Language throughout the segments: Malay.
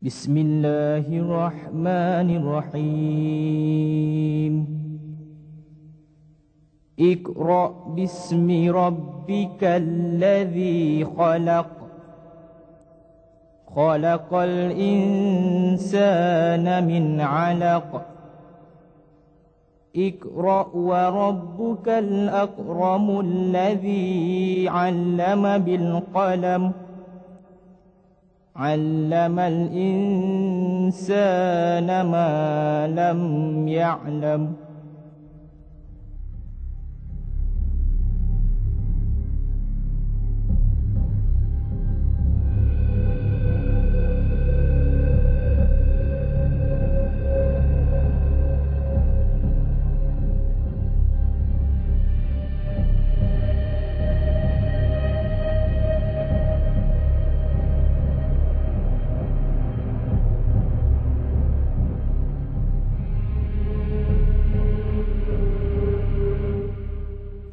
Bismillahirrahmanirrahim. Iqra' bismi rabbikal ladzi khalaq. Khalaqal insana min 'alaq. Iqra' wa rabbukal akramul ladzi 'allama bil qalam. 'Allamal insana ma lam ya'lam.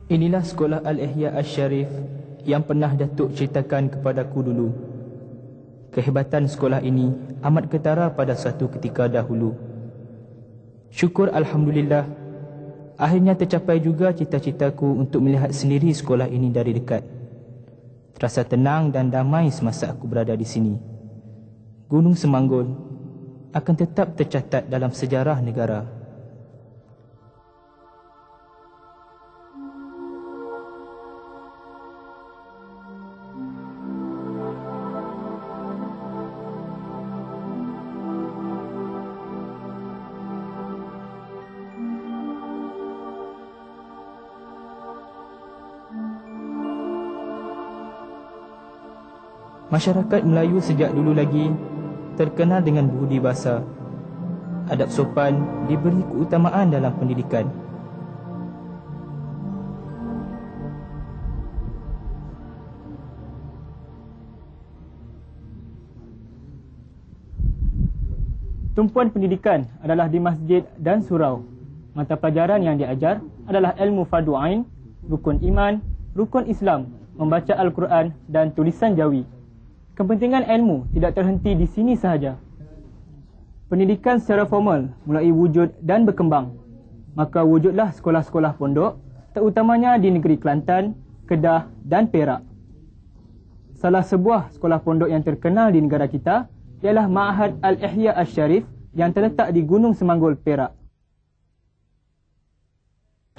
Inilah sekolah Al-Ihya Asy-Syarif yang pernah Datuk ceritakan kepadaku dulu. Kehebatan sekolah ini amat ketara pada suatu ketika dahulu. Syukur Alhamdulillah, akhirnya tercapai juga cita-citaku untuk melihat sendiri sekolah ini dari dekat. Terasa tenang dan damai semasa aku berada di sini. Gunung Semanggul akan tetap tercatat dalam sejarah negara. Masyarakat Melayu sejak dulu lagi terkenal dengan budi bahasa. Adab sopan diberi keutamaan dalam pendidikan. Tumpuan pendidikan adalah di masjid dan surau. Mata pelajaran yang diajar adalah ilmu fardu ain, rukun iman, rukun Islam, membaca Al-Quran dan tulisan Jawi. Kepentingan ilmu tidak terhenti di sini sahaja. Pendidikan secara formal mulai wujud dan berkembang. Maka wujudlah sekolah-sekolah pondok, terutamanya di negeri Kelantan, Kedah dan Perak. Salah sebuah sekolah pondok yang terkenal di negara kita ialah Ma'had Al-Ihya Asy-Syarif yang terletak di Gunung Semanggul, Perak.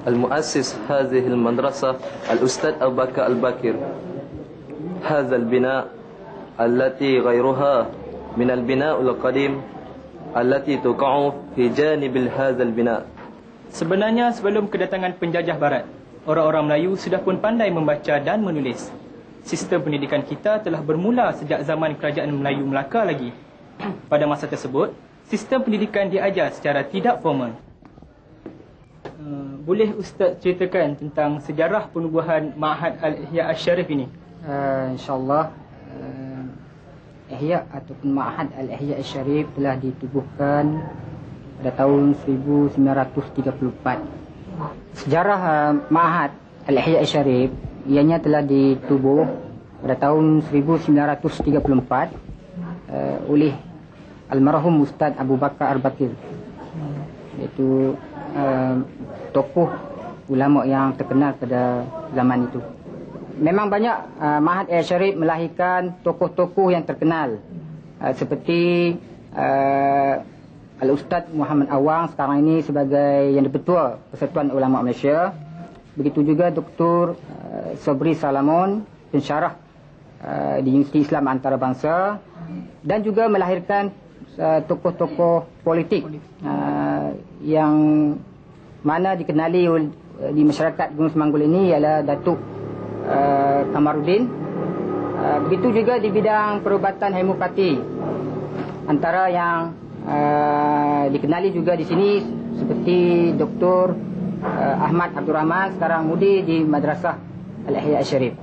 Al-muassis hadhihi al-madrasah Al-Ustadz Abu Bakar Al-Bakir. Hadha al-bina' التي غيرها من البناء القديم التي تقع في جانب هذا البناء. Sebenarnya sebelum kedatangan penjajah barat, orang-orang Melayu sudah pun pandai membaca dan menulis. Sistem pendidikan kita telah bermula sejak zaman kerajaan Melayu Melaka lagi. Pada masa tersebut, sistem pendidikan diajar secara tidak formal. Boleh Ustaz ceritakan tentang sejarah penubuhan Ma'had Al-Ihya Asy-Syarif ini? InsyaAllah, Ihya ataupun Ma'had Al-Ihya Asy-Syarif telah ditubuhkan pada tahun 1934. Sejarah Ma'had Al-Ihya Asy-Syarif ianya telah ditubuh pada tahun 1934 oleh almarhum Ustaz Abu Bakar Al-Bakir, iaitu tokoh ulama yang terkenal pada zaman itu. Memang banyak Ma'had Al-Syarif melahirkan tokoh-tokoh yang terkenal seperti Al-Ustaz Muhammad Awang sekarang ini sebagai Yang di-Pertua Persatuan Ulama Malaysia. Begitu juga Dr. Sobri Salamon, pensyarah di Universiti Islam Antarabangsa, dan juga melahirkan tokoh-tokoh politik yang mana dikenali di masyarakat Gunung Semanggul ini ialah Datuk Kamarudin. Begitu juga di bidang perubatan homeopati, antara yang dikenali juga di sini seperti Dr. Ahmad Abdul Rahman, sekarang mudi di Madrasah Al-Ihya Asy-Syarif.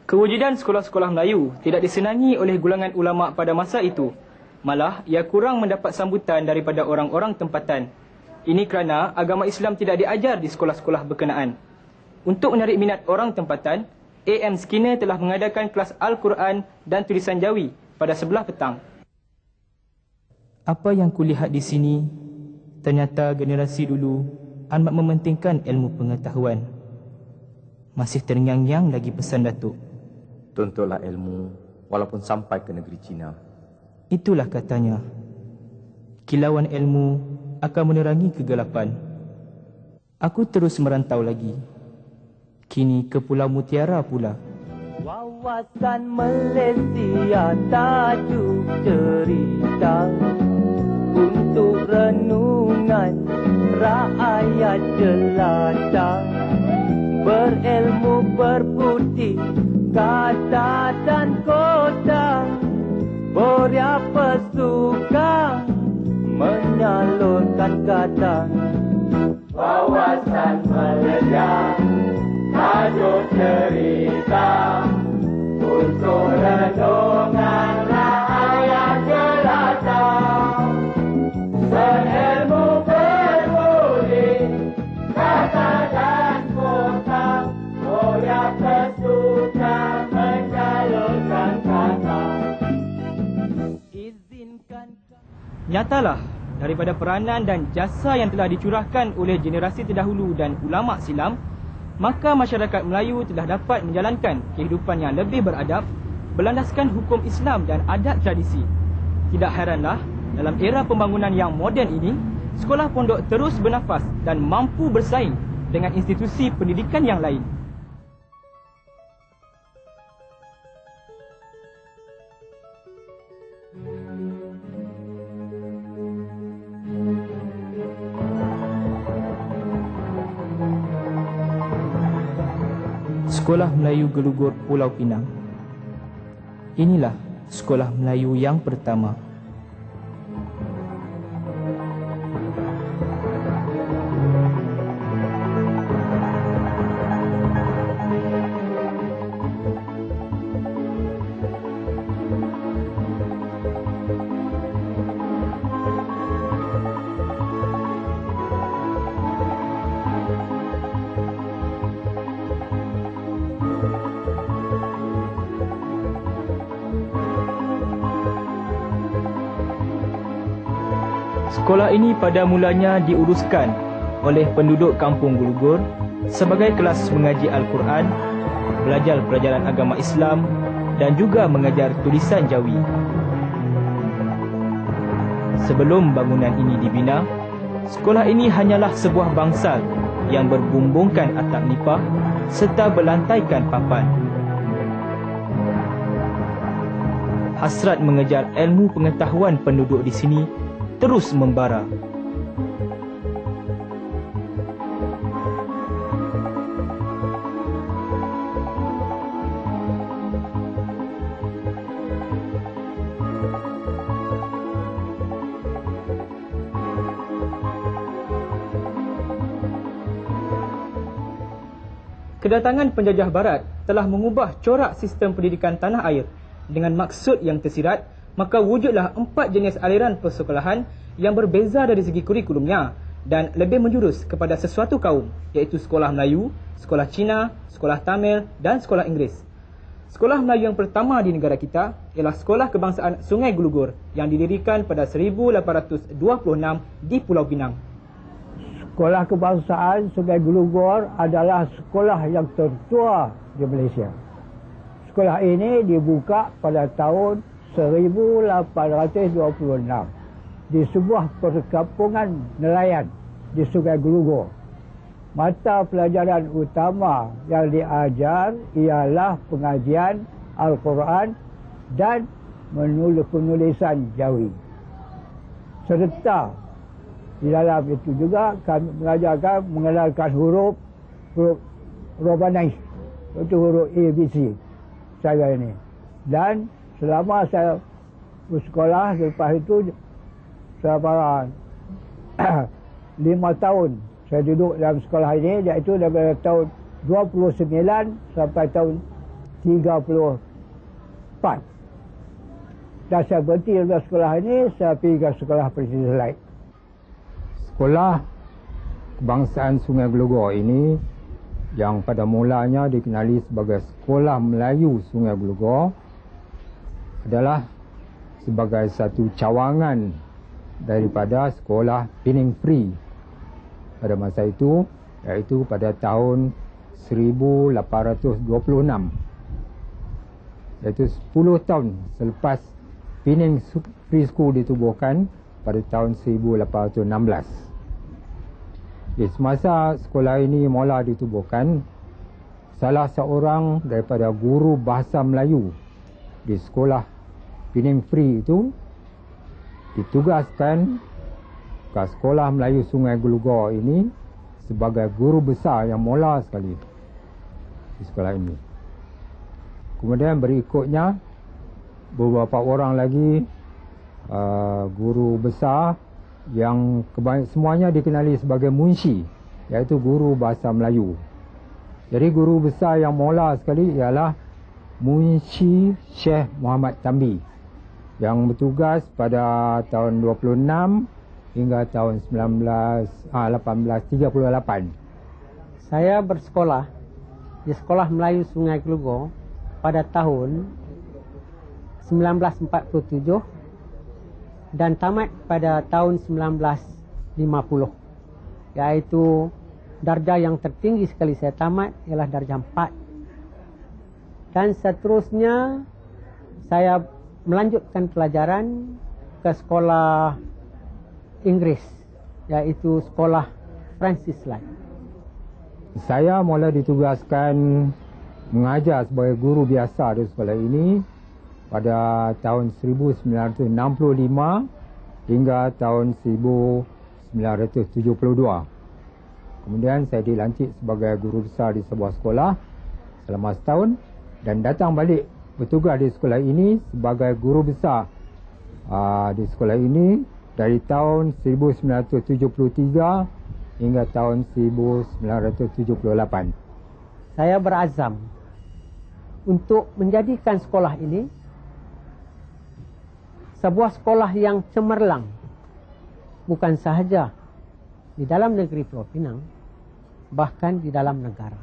Kewujudan sekolah-sekolah Melayu tidak disenangi oleh gulangan ulama pada masa itu. Malah ia kurang mendapat sambutan daripada orang-orang tempatan. Ini kerana agama Islam tidak diajar di sekolah-sekolah berkenaan. Untuk menarik minat orang tempatan, A.M. Skinner telah mengadakan kelas Al-Quran dan tulisan Jawi pada sebelah petang. Apa yang kulihat di sini, ternyata generasi dulu amat mementingkan ilmu pengetahuan. Masih terngiang-ngiang lagi pesan Datuk. Tuntutlah ilmu walaupun sampai ke negeri Cina. Itulah katanya. Kilauan ilmu akan menerangi kegelapan. Aku terus merantau lagi. Kini ke Pulau Mutiara pula. Wawasan Malaysia tajuk cerita untuk renungan rakyat jelata. Berilmu berputih kata dan kota, beberapa suka menyalurkan kata. Wawasan Malaysia tajuk cerita untuk renungan rakyat jelata. Berilmu berputih kata dan kota, beberapa suka menyalurkan kata. Nyatalah, daripada peranan dan jasa yang telah dicurahkan oleh generasi terdahulu dan ulama silam, maka masyarakat Melayu telah dapat menjalankan kehidupan yang lebih beradab, berlandaskan hukum Islam dan adat tradisi. Tidak heranlah, dalam era pembangunan yang moden ini, sekolah pondok terus bernafas dan mampu bersaing dengan institusi pendidikan yang lain. Sekolah Melayu Gelugur Pulau Pinang. Inilah sekolah Melayu yang pertama. Sekolah ini pada mulanya diuruskan oleh penduduk kampung Gelugur sebagai kelas mengaji Al-Quran, belajar pelajaran agama Islam dan juga mengajar tulisan Jawi. Sebelum bangunan ini dibina, sekolah ini hanyalah sebuah bangsal yang berbumbungkan atap nipah serta berlantaikan papan. Hasrat mengejar ilmu pengetahuan penduduk di sini terus membara. Kedatangan penjajah barat telah mengubah corak sistem pendidikan tanah air dengan maksud yang tersirat. Maka wujudlah 4 jenis aliran persekolahan yang berbeza dari segi kurikulumnya dan lebih menjurus kepada sesuatu kaum, iaitu sekolah Melayu, sekolah Cina, sekolah Tamil dan sekolah Inggeris. Sekolah Melayu yang pertama di negara kita ialah Sekolah Kebangsaan Sungai Gelugur yang didirikan pada 1826 di Pulau Pinang. Sekolah Kebangsaan Sungai Gelugur adalah sekolah yang tertua di Malaysia. Sekolah ini dibuka pada tahun 1826 di sebuah perkampungan nelayan di Sungai Gelugur. Mata pelajaran utama yang diajar ialah pengajian Al-Quran dan penulisan Jawi. Serta di dalam itu juga kami mengajarkan mengenalkan huruf Romanais, itu huruf ABC saya ini. Dan selama saya bersekolah, lepas itu selama 5 tahun saya duduk dalam sekolah ini, iaitu daripada tahun 29 sampai tahun 34. Dan saya berhenti dari sekolah ini, saya pergi ke sekolah Presiden lain. Sekolah Kebangsaan Sungai Gelugur ini yang pada mulanya dikenali sebagai Sekolah Melayu Sungai Gelugur adalah sebagai satu cawangan daripada sekolah Penang Free pada masa itu, iaitu pada tahun 1826. Iaitu 10 tahun selepas Penang Free School ditubuhkan pada tahun 1816. Di semasa sekolah ini mula ditubuhkan, salah seorang daripada guru bahasa Melayu di sekolah Penang Free itu ditugaskan ke sekolah Melayu Sungai Glogor ini sebagai guru besar yang mula sekali di sekolah ini. Kemudian berikutnya beberapa orang lagi guru besar yang semuanya dikenali sebagai munshi, iaitu guru bahasa Melayu. Jadi guru besar yang mula sekali ialah Munshi Syekh Muhammad Tambi yang bertugas pada tahun 26 hingga tahun 1838. Saya bersekolah di Sekolah Melayu Sungai Glogor pada tahun 1947 dan tamat pada tahun 1950. Iaitu darjah yang tertinggi sekali saya tamat ialah darjah 4. Dan seterusnya saya melanjutkan pelajaran ke sekolah Inggris, iaitu sekolah Francis Light. Saya mula ditugaskan mengajar sebagai guru biasa di sekolah ini pada tahun 1965 hingga tahun 1972. Kemudian saya dilantik sebagai guru besar di sebuah sekolah selama setahun dan datang balik bertugas di sekolah ini sebagai guru besar di sekolah ini dari tahun 1973 hingga tahun 1978. Saya berazam untuk menjadikan sekolah ini sebuah sekolah yang cemerlang, bukan sahaja di dalam negeri Pulau Pinang, bahkan di dalam negara.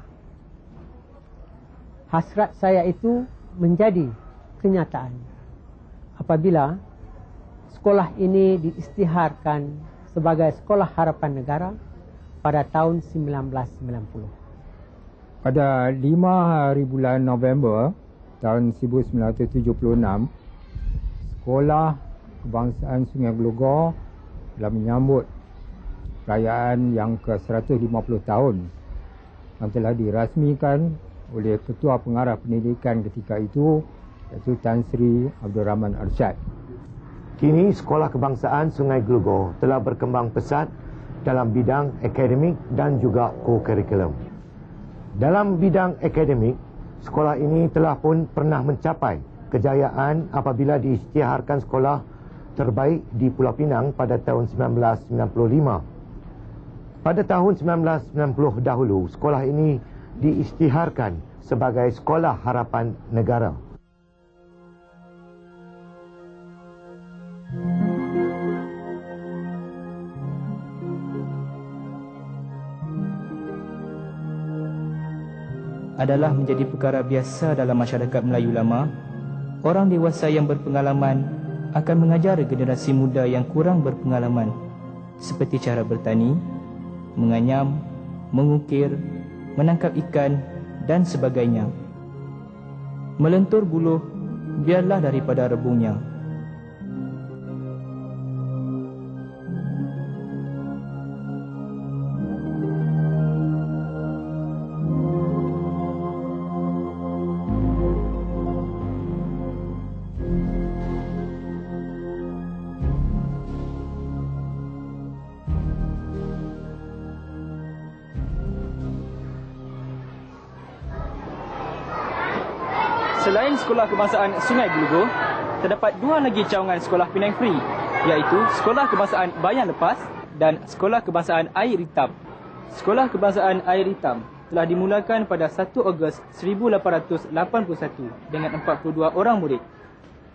Hasrat saya itu menjadi kenyataan apabila sekolah ini diisytiharkan sebagai Sekolah Harapan Negara pada tahun 1990. Pada 5 hari bulan November tahun 1976, Sekolah Kebangsaan Sungai Glogor telah menyambut perayaan yang ke-150 tahun yang telah dirasmikan oleh Ketua Pengarah Pendidikan ketika itu, iaitu Tan Sri Abdul Rahman Arsyad. Kini Sekolah Kebangsaan Sungai Glogor telah berkembang pesat dalam bidang akademik dan juga co-curriculum. Dalam bidang akademik, sekolah ini telah pun pernah mencapai kejayaan apabila diisytiharkan sekolah terbaik di Pulau Pinang pada tahun 1995. Pada tahun 1990 dahulu, sekolah ini diisytiharkan sebagai Sekolah Harapan Negara. Adalah menjadi perkara biasa dalam masyarakat Melayu lama. Orang dewasa yang berpengalaman akan mengajar generasi muda yang kurang berpengalaman seperti cara bertani, menganyam, mengukir, menangkap ikan dan sebagainya. Melentur buluh biarlah daripada rebungnya. Selain Sekolah Kebangsaan Sungai Glogor, terdapat dua lagi cawangan sekolah Penang Free, iaitu Sekolah Kebangsaan Bayan Lepas dan Sekolah Kebangsaan Air Hitam. Sekolah Kebangsaan Air Hitam telah dimulakan pada 1 Ogos 1881 dengan 42 orang murid.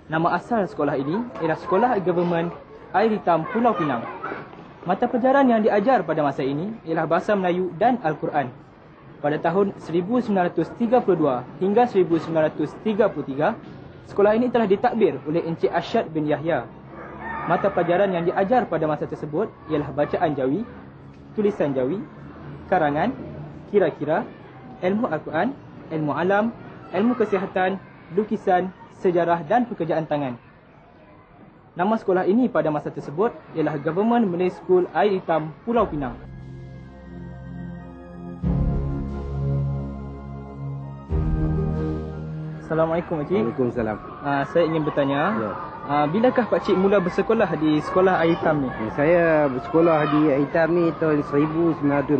Nama asal sekolah ini ialah Sekolah Government Air Hitam Pulau Pinang. Mata pelajaran yang diajar pada masa ini ialah Bahasa Melayu dan Al-Quran. Pada tahun 1932 hingga 1933, sekolah ini telah ditadbir oleh Encik Asyad bin Yahya. Mata pelajaran yang diajar pada masa tersebut ialah bacaan Jawi, tulisan Jawi, karangan, kira-kira, ilmu Al-Quran, ilmu alam, ilmu kesihatan, lukisan, sejarah dan pekerjaan tangan. Nama sekolah ini pada masa tersebut ialah Government Malay School Air Hitam Pulau Pinang. Assalamualaikum Pakcik. Waalaikumsalam. Saya ingin bertanya, bilakah Pakcik mula bersekolah di sekolah Air Hitam ni? Saya bersekolah di Air Hitam ni tahun 1945.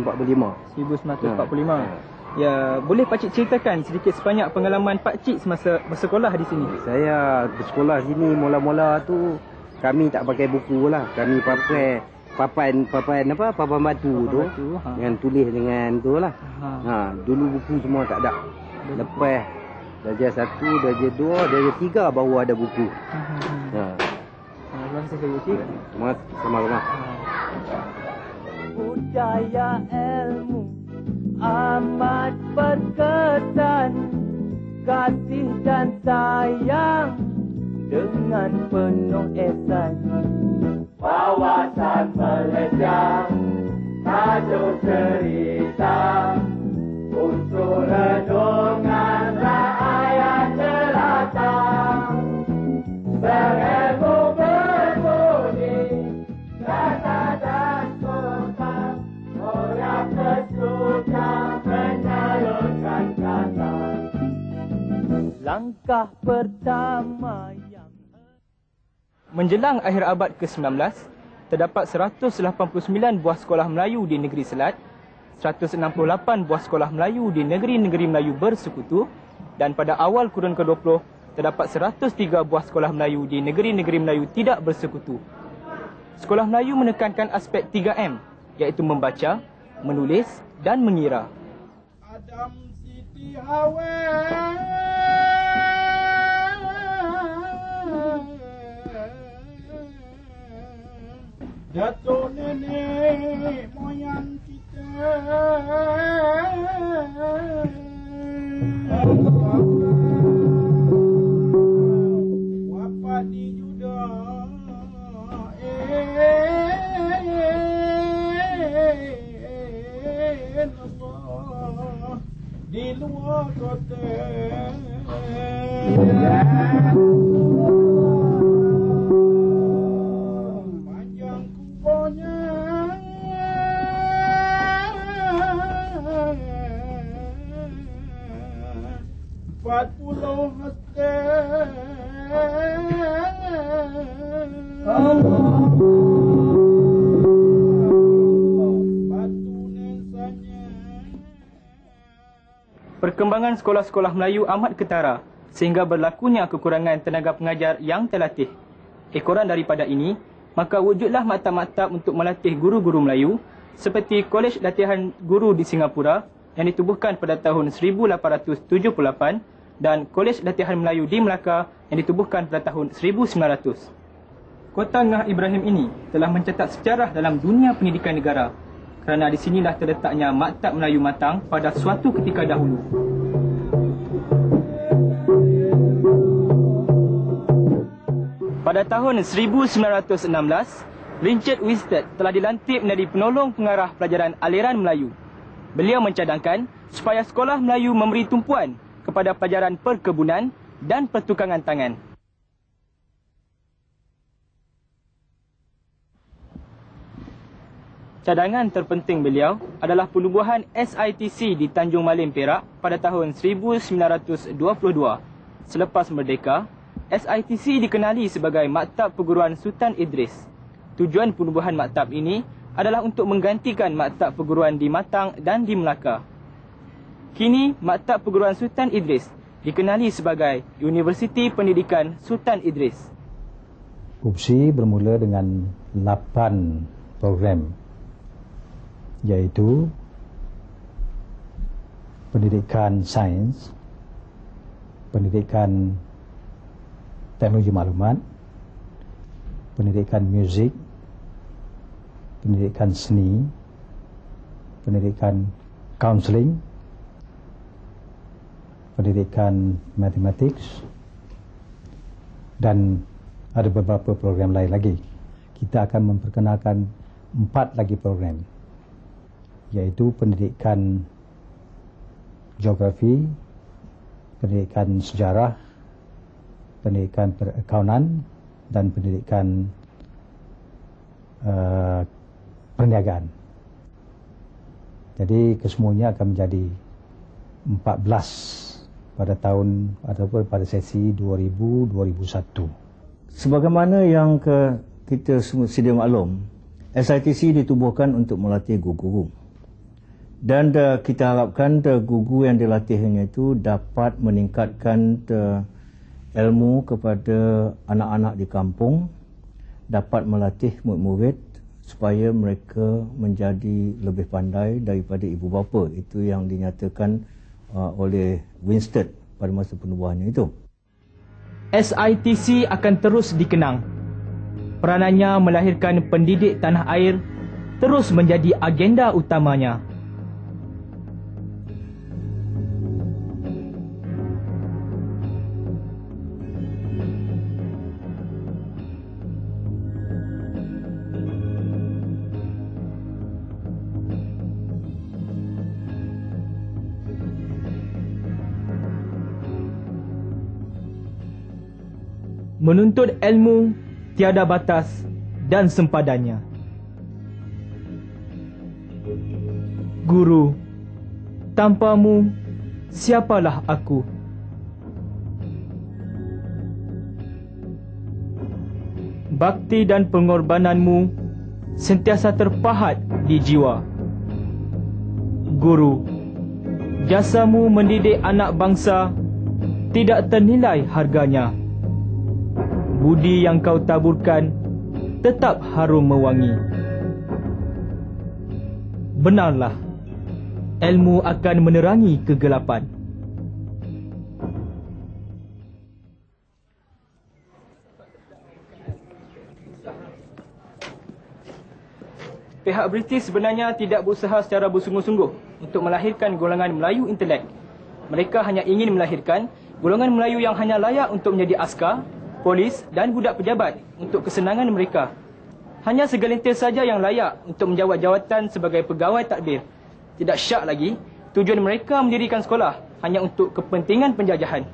1945. Ya, boleh Pakcik ceritakan sedikit sebanyak pengalaman Pakcik semasa bersekolah di sini? Saya bersekolah sini mula-mula tu kami tak pakai buku lah. Kami pakai papan batu tu. Dengan tulis dengan tu lah. Dulu buku semua tak ada. Lepas darjah 1, darjah 2, darjah 3 baru ada buku. Terima kasih Pakcik. Sama-sama. Budaya ilmu amat berkesan, kasih dan sayang dengan penuh ihsan. Wawasan Malaysia, tajuk cerita, untuk renungan rakyat jelata. Berilmu berbudi, kata dan kota, orang tersuka menyalurkan kata. Langkah pertama yang menjelang akhir abad ke-19, terdapat 189 buah sekolah Melayu di negeri Selat, 168 buah sekolah Melayu di negeri-negeri Melayu bersekutu dan pada awal kurun ke-20, terdapat 103 buah sekolah Melayu di negeri-negeri Melayu tidak bersekutu. Sekolah Melayu menekankan aspek 3M, iaitu membaca, menulis dan mengira. Adam Siti Hawa, Datuk nenek moyang kita, wafat di Yuda, Allah di luar kota. Perkembangan sekolah-sekolah Melayu amat ketara sehingga berlakunya kekurangan tenaga pengajar yang terlatih. Ekoran daripada ini, maka wujudlah maktab-maktab untuk melatih guru-guru Melayu seperti Kolej Latihan Guru di Singapura yang ditubuhkan pada tahun 1878 dan Kolej Latihan Melayu di Melaka yang ditubuhkan pada tahun 1900. Kota Ngah Ibrahim ini telah mencetak sejarah dalam dunia pendidikan negara kerana di sinilah terletaknya Maktab Melayu Matang pada suatu ketika dahulu. Pada tahun 1916, Richard Wisted telah dilantik menjadi penolong pengarah pelajaran aliran Melayu. Beliau mencadangkan supaya sekolah Melayu memberi tumpuan kepada pelajaran perkebunan dan pertukangan tangan. Cadangan terpenting beliau adalah penubuhan SITC di Tanjung Malim, Perak pada tahun 1922. Selepas merdeka, SITC dikenali sebagai Maktab Perguruan Sultan Idris. Tujuan penubuhan maktab ini adalah untuk menggantikan maktab perguruan di Matang dan di Melaka. Kini, Maktab Perguruan Sultan Idris dikenali sebagai Universiti Pendidikan Sultan Idris. UPSI bermula dengan 8 program, iaitu pendidikan sains, pendidikan teknologi maklumat, pendidikan muzik, pendidikan seni, pendidikan kaunseling, pendidikan matematik dan ada beberapa program lain lagi. kita akan memperkenalkan 4 lagi program, iaitu pendidikan geografi, pendidikan sejarah, pendidikan perakaunan dan pendidikan perniagaan. Jadi kesemuanya akan menjadi 14 pada tahun ataupun pada sesi 2000-2001. Sebagaimana yang kita sedia maklum, SITC ditubuhkan untuk melatih guru-guru. Dan kita harapkan guru yang dilatihnya itu dapat meningkatkan ilmu kepada anak-anak di kampung, dapat melatih murid-murid supaya mereka menjadi lebih pandai daripada ibu bapa. Itu yang dinyatakan oleh Winstead pada masa penubuhannya itu. SITC akan terus dikenang. Peranannya melahirkan pendidik tanah air terus menjadi agenda utamanya. Menuntut ilmu tiada batas dan sempadannya. Guru, tanpamu siapalah aku? Bakti dan pengorbananmu sentiasa terpahat di jiwa. Guru, jasamu mendidik anak bangsa tidak ternilai harganya. Budi yang kau taburkan tetap harum mewangi. Benarlah, ilmu akan menerangi kegelapan. Pihak British sebenarnya tidak berusaha secara bersungguh-sungguh untuk melahirkan golongan Melayu intelek. Mereka hanya ingin melahirkan golongan Melayu yang hanya layak untuk menjadi askar, polis dan budak pejabat untuk kesenangan mereka. Hanya segelintir saja yang layak untuk menjawat jawatan sebagai pegawai tadbir. Tidak syak lagi, tujuan mereka mendirikan sekolah hanya untuk kepentingan penjajahan.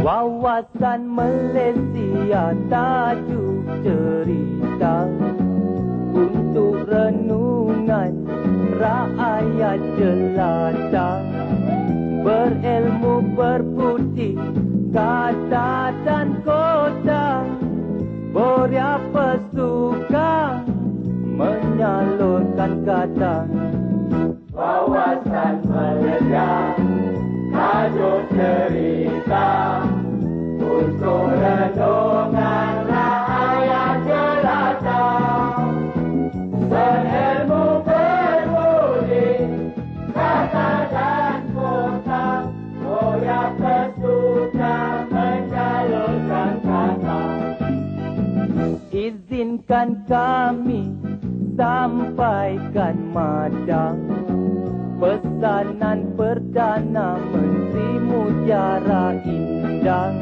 Wawasan Malaysia tajuk cerita untuk renungan rakyat jelata. Berilmu berputih kata dan kota, Boria pesuka menyalurkan kata. Wawasan Malaysia tajuk cerita untuk renungan rakyat jelata. Berilmu berbudi kata dan kota, Boya pesuka menyalurkan kata. Izinkan kami sampaikan madang pesanan Perdana Menteri Mutiara Indah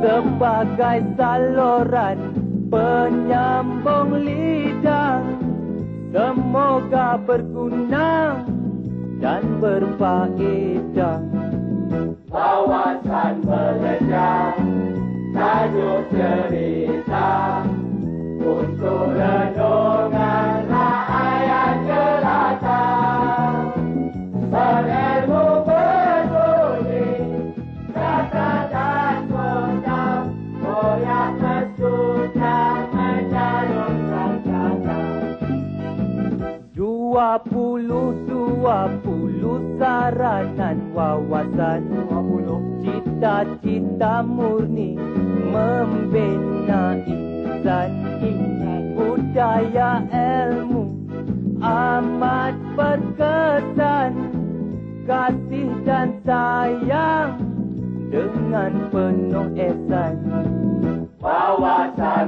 sebagai saluran penyambung lidah. Semoga berguna dan berfaedah. Wawasan Malaysia tajuk cerita untuk renungan rakyat jelata. Berilmu berbudi kata dan kota, Boya pesuka menyalurkan kata. 20 saranan wawasan, 20 cita-cita murni membina insan. Budaya ilmu amat berkesan, kasih dan sayang dengan penuh ihsan. Wawasan